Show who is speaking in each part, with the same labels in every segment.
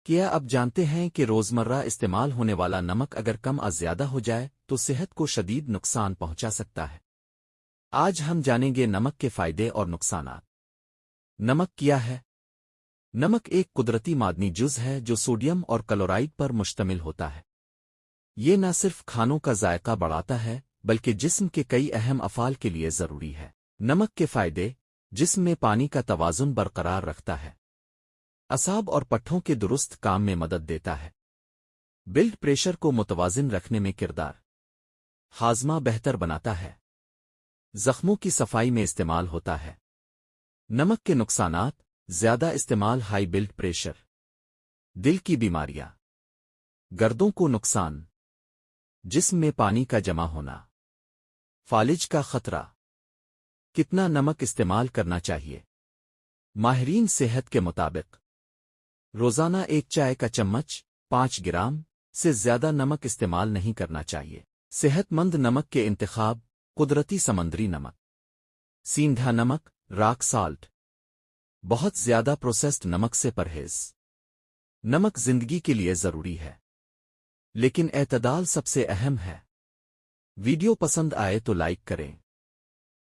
Speaker 1: کیا اب جانتے ہیں کہ روزمرہ استعمال ہونے والا نمک اگر کم از زیادہ ہو جائے تو صحت کو شدید نقصان پہنچا سکتا ہے؟ آج ہم جانیں گے نمک کے فائدے اور نقصانات۔ نمک کیا ہے؟ نمک ایک قدرتی معدنی جز ہے جو سوڈیم اور کلورائڈ پر مشتمل ہوتا ہے۔ یہ نہ صرف کھانوں کا ذائقہ بڑھاتا ہے بلکہ جسم کے کئی اہم افعال کے لیے ضروری ہے۔ نمک کے فائدے: جسم میں پانی کا توازن برقرار رکھتا ہے، اعصاب اور پٹھوں کے درست کام میں مدد دیتا ہے، بلڈ پریشر کو متوازن رکھنے میں کردار، ہاضمہ بہتر بناتا ہے، زخموں کی صفائی میں استعمال ہوتا ہے۔ نمک کے نقصانات: زیادہ استعمال ہائی بلڈ پریشر، دل کی بیماریاں، گردوں کو نقصان، جسم میں پانی کا جمع ہونا، فالج کا خطرہ۔ کتنا نمک استعمال کرنا چاہیے؟ ماہرین صحت کے مطابق روزانہ ایک چائے کا چمچ 5 گرام سے زیادہ نمک استعمال نہیں کرنا چاہیے۔ صحت مند نمک کے انتخاب: قدرتی سمندری نمک، سیندھا نمک، راک سالٹ، بہت زیادہ پروسیسڈ نمک سے پرہیز۔ نمک زندگی کے لیے ضروری ہے لیکن اعتدال سب سے اہم ہے۔ ویڈیو پسند آئے تو لائک کریں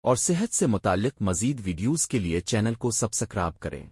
Speaker 1: اور صحت سے متعلق مزید ویڈیوز کے لیے چینل کو سبسکرائب کریں۔